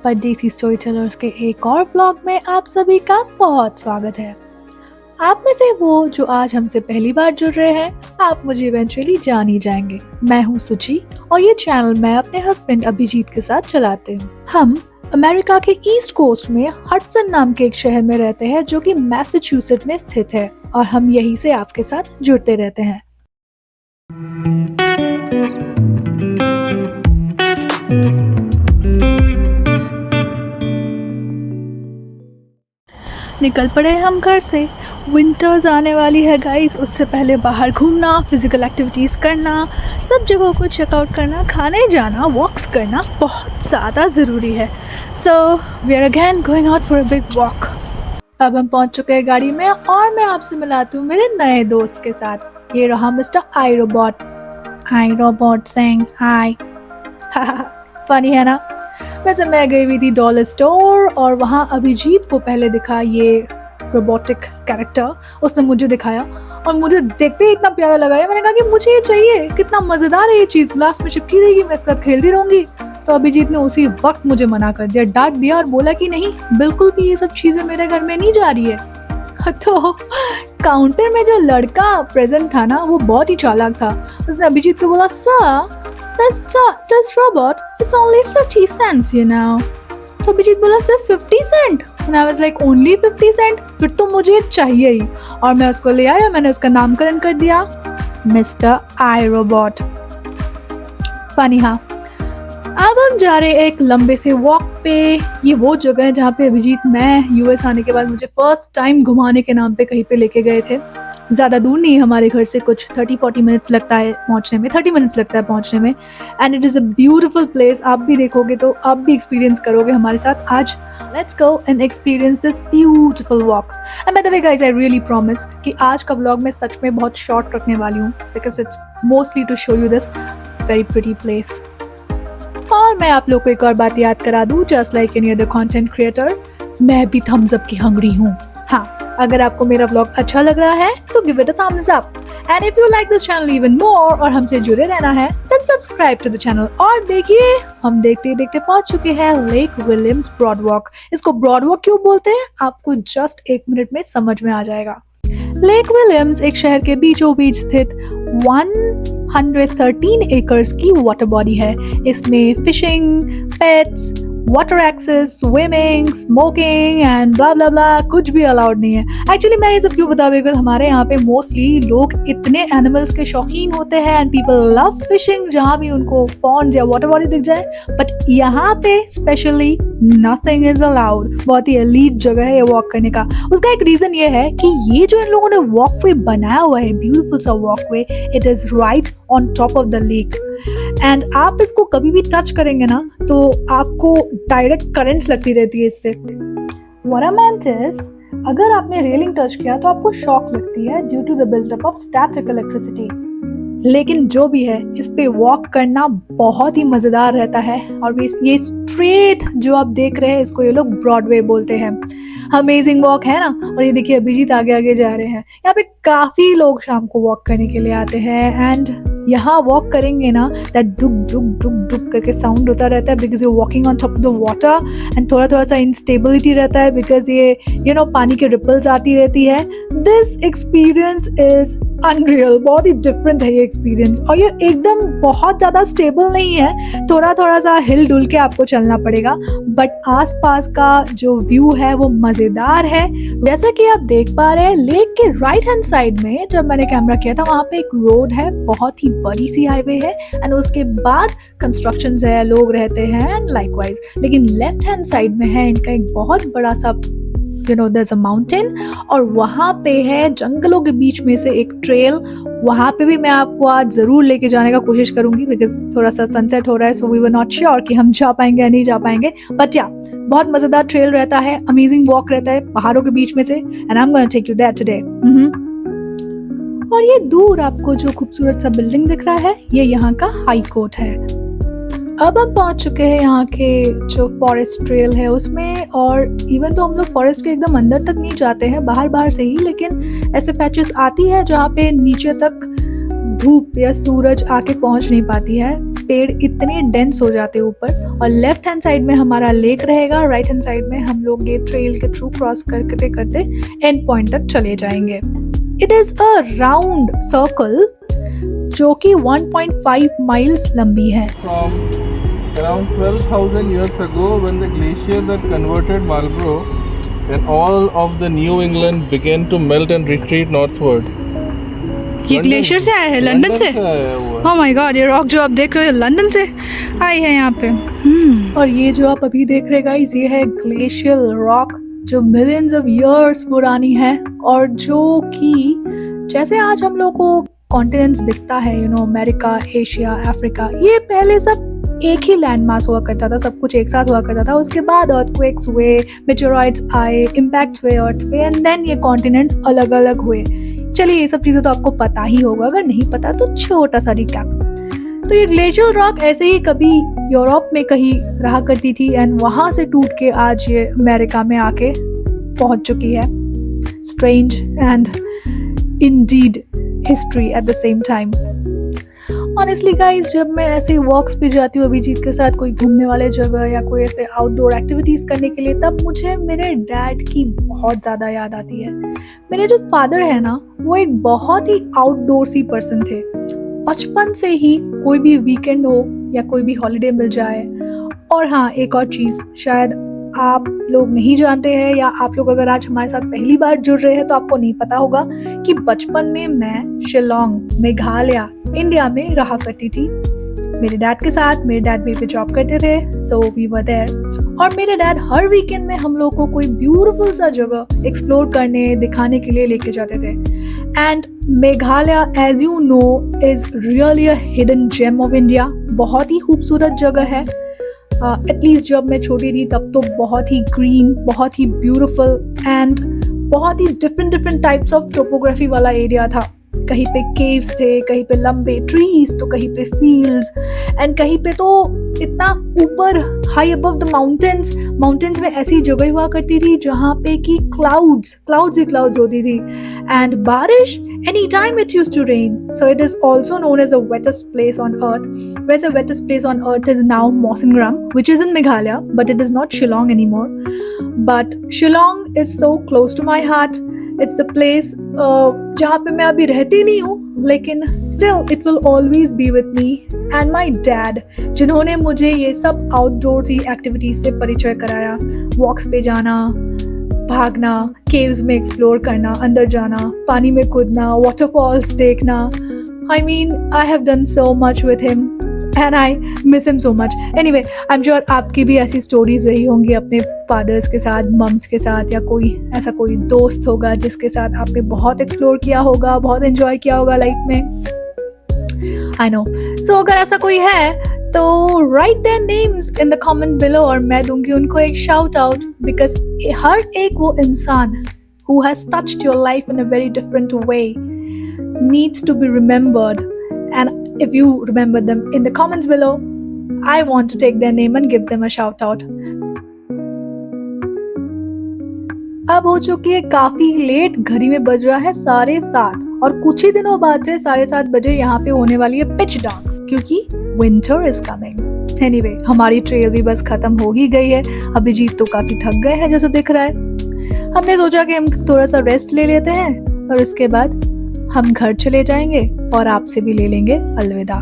परदेसी story tellers के एक और ब्लॉग में आप सभी का बहुत स्वागत है। आप में से वो जो आज हमसे पहली बार जुड़ रहे हैं, आप मुझे इवेंचुअली जान ही जाएंगे। मैं हूँ सुची और ये चैनल मैं अपने हस्बैंड अभिजीत के साथ चलाते हूँ। हम अमेरिका के ईस्ट कोस्ट में हडसन नाम के एक शहर में रहते हैं जो कि मैसाचुसेट्स में स्थित है, और हम यहीं से आपके साथ जुड़ते रहते हैं। निकल पड़े हम घर से। विंटर्स आने वाली है गाइस, उससे पहले बाहर घूमना, फिजिकल एक्टिविटीज़ करना, सब जगहों को चेकआउट करना, खाने जाना, वॉक्स करना बहुत ज़्यादा ज़रूरी है। So we are again going out for a big walk. अब हम पहुंच चुके हैं गाड़ी में और मैं आपसे मिलाती हूँ मेरे नए दोस्त के साथ। ये रहा mister I robot Singh hi. Funny है ना। वैसे मैं गई हुई थी डॉलर स्टोर और वहाँ अभिजीत को पहले दिखा ये रोबोटिक कैरेक्टर, उसने मुझे दिखाया और मुझे देखते ही इतना प्यारा लगा है। मैंने कहा कि मुझे ये चाहिए, कितना मज़ेदार है ये चीज़, ग्लास में चिपकी रहेगी, मैं इसके साथ खेलती रहूँगी। तो अभिजीत ने उसी वक्त मुझे मना कर दिया, डांट दिया और बोला कि नहीं, बिल्कुल भी ये सब चीज़ें मेरे घर में नहीं जा रही है। तो काउंटर में जो लड़का प्रेजेंट था ना, वो बहुत ही चालाक था। उसने अभिजीत को बोला, sir this robot is only 50 cents, you know. तो अभिजीत बोला, सिर्फ 50 cent? And I was like, only 50 cent? फिर तो मुझे चाहिए ही। और मैं उसको ले आया, मैंने उसका नामकरण कर दिया मिस्टर आई रोबोट। फनी हाँ। अब हम जा रहे हैं एक लंबे से वॉक पे। ये वो जगह है जहाँ पे अभिजीत मैं यूएस आने के बाद मुझे फर्स्ट टाइम घुमाने के नाम पे कहीं पे लेके गए थे। ज़्यादा दूर नहीं है हमारे घर से, कुछ 30-40 मिनट्स लगता है पहुँचने में, 30 मिनट्स लगता है पहुँचने में। And it is a beautiful place. आप भी देखोगे तो आप भी एक्सपीरियंस करोगे हमारे साथ। आज let's go and experience this beautiful walk. And by the way guys, I really promise कि आज का व्लॉग मैं सच में बहुत शॉर्ट रखने वाली हूँ, because it's mostly to show you this very pretty place. और मैं आप लोग को एक और बात याद करा दूँ, just like any other content creator, मैं भी थम्स अप की हंगरी हूँ। हाँ, अगर आपको मेरा व्लॉग अच्छा लग रहा है तो give it a thumbs up. And if you like this channel even more और हमसे जुड़े रहना है, then subscribe to the channel. और देखिए, हम देखते देखते पहुंच चुके हैं लेक विलियम्स ब्रॉड वॉक। इसको ब्रॉड वॉक क्यों बोलते हैं, आपको जस्ट 1 मिनट में समझ में आ जाएगा। लेक विलियम्स एक शहर के बीचों बीच स्थित 113 एकर्स की वाटर बॉडी है। इसमें fishing, pets, water access, swimming, smoking and blah blah blah कुछ भी अलाउड नहीं है। एक्चुअली मैं ये सब क्यों बता रही हूँ, हमारे यहाँ पे मोस्टली लोग इतने एनिमल्स के शौकीन होते हैं एंड पीपल लव फिशिंग, जहाँ भी उनको पॉन्ड्स या वाटर बॉडी दिख जाए। बट यहाँ पे स्पेशली नथिंग इज अलाउड। बहुत ही एलीट जगह है ये वॉक करने का। उसका एक रीजन ये है कि ये जो इन लोगों ने वॉकवे बनाया हुआ है, ब्यूटीफुल सा walkway, it is right on top of the lake. And आप इसको कभी भी टच करेंगे ना तो आपको डायरेक्ट करंट्स लगती रहती है इससे। What I meant is, अगर आपने रेलिंग टच किया तो आपको शॉक लगती है due to the buildup of static electricity. लेकिन जो भी है, इस पे वॉक करना बहुत ही मजेदार रहता है। और ये स्ट्रेट जो आप देख रहे हैं, इसको ये लोग ब्रॉडवे बोलते हैं। अमेजिंग वॉक है ना। और ये देखिए अभिजीत आगे आगे जा रहे हैं। यहाँ पे काफी लोग शाम को वॉक करने के लिए आते हैं। एंड यहाँ वॉक करेंगे ना, दैट डुक डुक डुक डुक करके साउंड होता रहता है, because you walking on top of the water. And थोड़ा सा इंस्टेबिलिटी रहता है, बिकॉज ये पानी के रिपल्स आती रहती है। This experience is unreal. बहुत ही डिफरेंट है ये एक्सपीरियंस। और ये एकदम बहुत ज़्यादा स्टेबल नहीं है, थोड़ा सा हिल डुल के आपको चलना पड़ेगा। बट आसपास का जो व्यू है वो मज़ेदार है। जैसा कि आप देख पा रहे हैं, लेक के राइट हैंड साइड में जब मैंने कैमरा किया था, वहाँ पे एक रोड है, बहुत ही बड़ी सी हाईवे है। एंड उसके बाद कंस्ट्रक्शंस है, लोग रहते हैं एंड लाइकवाइज। लेकिन लेफ्ट हैंड साइड में है इनका एक बहुत बड़ा सा there's a mountain, और वहाँ पे है जंगलों के बीच में से एक ट्रेल। वहाँ पे भी मैं आपको आज ज़रूर लेके जाने का कोशिश करूँगी, बिकॉज थोड़ा सा सनसेट हो रहा है, so we were not sure कि हम जा पाएंगे या नहीं जा पाएंगे। बट या, बहुत मज़ेदार ट्रेल रहता है, अमेजिंग वॉक रहता है पहाड़ों के बीच में से। And I am gonna take you there today. और ये दूर आपको जो खूबसूरत सा बिल्डिंग दिख रहा है, ये यहाँ का हाई कोर्ट है। अब हम पहुंच चुके हैं यहाँ के जो फॉरेस्ट ट्रेल है उसमें। और इवन तो हम लोग फॉरेस्ट के एकदम अंदर तक नहीं जाते हैं, बाहर से ही, लेकिन ऐसे पैचेस आती है जहाँ पे नीचे तक धूप या सूरज आके पहुंच नहीं पाती है। पेड़ इतने डेंस हो जाते हैं ऊपर, और लेफ्ट हैंड साइड में हमारा लेक रहेगा, राइट हैंड साइड में हम लोग ये ट्रेल के थ्रू क्रॉस करते करते एंड पॉइंट तक चले जाएंगे। It is a round circle जो कि 1.5 माइल्स लंबी है। From around 12,000 years ago, when the glaciers had converted Marlborough, and all of the New England began to melt and retreat northward. ये ग्लेशियर से आया है, लंदन से? ओह माय गॉड, ये रॉक जो आप देख रहे हो लंदन से आई है यहाँ पे। और ये जो आप अभी देख रहे गाइस, ये है ग्लेशियल रॉक जो मिलियंस ऑफ इयर्स पुरानी है, और जो कि जैसे आज हम लोग को कॉन्टिनेंट्स दिखता है, you know, America, Asia, Africa, ये पहले सब एक ही लैंड मास हुआ करता था, सब कुछ एक साथ हुआ करता था। उसके बाद अर्थक्वेक्स हुए, मेटेओराइट्स आए, इम्पैक्ट्स हुए अर्थ पे, एंड देन ये कॉन्टिनेंट्स अलग अलग हुए। चलिए, ये सब चीज़ें तो आपको पता ही होगा, अगर नहीं पता तो छोटा सा रिकैप। तो ये ग्लेशियल रॉक ऐसे ही कभी यूरोप में कहीं रहा करती थी, एंड वहाँ से टूट के आज ये अमेरिका में आके पहुँच चुकी है। Strange and Indeed history at the same time. Honestly guys, जब मैं ऐसे वॉक्स पे जाती हूँ अभिजीत के साथ कोई घूमने वाले जगह या कोई ऐसे आउटडोर एक्टिविटीज़ करने के लिए, तब मुझे मेरे डैड की बहुत ज़्यादा याद आती है। मेरे जो फादर है ना, वो एक बहुत ही आउटडोर सी पर्सन थे। बचपन से ही कोई भी वीकेंड हो या कोई भी हॉलीडे मिल जाए। और हाँ, एक और चीज़ शायद आप लोग नहीं जानते हैं, या आप लोग अगर आज हमारे साथ पहली बार जुड़ रहे हैं तो आपको नहीं पता होगा कि बचपन में मैं शिलोंग, मेघालय, इंडिया में रहा करती थी मेरे डैड के साथ। मेरे डैड वहीं पे जॉब करते थे, सो वी वर देयर। और मेरे डैड हर वीकेंड में हम लोग को कोई ब्यूटीफुल सा जगह एक्सप्लोर करने, दिखाने के लिए लेके जाते थे। And Meghalaya, as you know, is really a hidden gem of India. बहुत ही खूबसूरत जगह है। एटलीस्ट जब मैं छोटी थी तब तो बहुत ही ग्रीन, बहुत ही ब्यूटीफुल, एंड बहुत ही डिफरेंट टाइप्स ऑफ टोपोग्राफी वाला एरिया था। कहीं पे केव्स थे, कहीं पे लंबे ट्रीज, तो कहीं पे फील्ड्स, एंड कहीं पे तो इतना ऊपर, हाई अबव द माउंटेन्स में ऐसी जगह हुआ करती थी जहाँ पे कि क्लाउड्स ही क्लाउड्स होती थी, एंड बारिश anytime it used to rain. So it is also known as the wettest place on earth. Whereas the wettest place on earth is now Mawsyngram, which is in Meghalaya, but it is not Shillong anymore. But Shillong is so close to my heart. It's the place जहाँ पे मैं अभी रहती नहीं हूँ, लेकिन still it will always be with me. And my dad, जिन्होंने मुझे ये सब आउटडोर एक्टिविटीज से परिचय कराया, वॉक्स पे जाना, भागना, केव्स में एक्सप्लोर करना, अंदर जाना, पानी में कूदना, वाटरफॉल्स देखना। I mean, I have done so much with him and I miss him so much. Anyway, I'm sure आपकी भी ऐसी स्टोरीज रही होंगी अपने फादर्स के साथ, मम्स के साथ, या कोई ऐसा कोई दोस्त होगा जिसके साथ आपने बहुत एक्सप्लोर किया होगा, बहुत एंजॉय किया होगा लाइफ में। I know. So अगर ऐसा कोई है तो write their names in the comment below, और मैं दूंगी उनको एक shout out, because हर एक वो इंसान who has touched your life in a very different way needs to be remembered, and if you remember them in the comments below, I want to take their name and give them a shout out. अब हो चुकी है काफी late, घड़ी में बज रहा है 7:30, और कुछ ही दिनों बाद से 7:30 बजे यहाँ पे होने वाली है पिच डार्क, क्योंकि विंटर इज कमिंग। एनीवे, हमारी ट्रेल भी बस खत्म हो ही गई है। अभिजीत तो काफी थक गए हैं जैसा दिख रहा है। हमने सोचा कि हम थोड़ा सा रेस्ट ले लेते हैं, और उसके बाद हम घर चले जाएंगे और आपसे भी ले लेंगे अलविदा।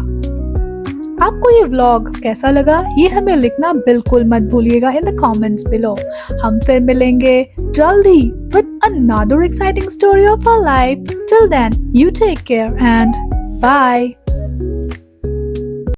आपको ये व्लॉग कैसा लगा, ये हमें लिखना बिल्कुल मत भूलिएगा इन द कमेंट्स बिलो। हम फिर मिलेंगे जल्दी with another exciting story of our life. Till then, you take care and bye.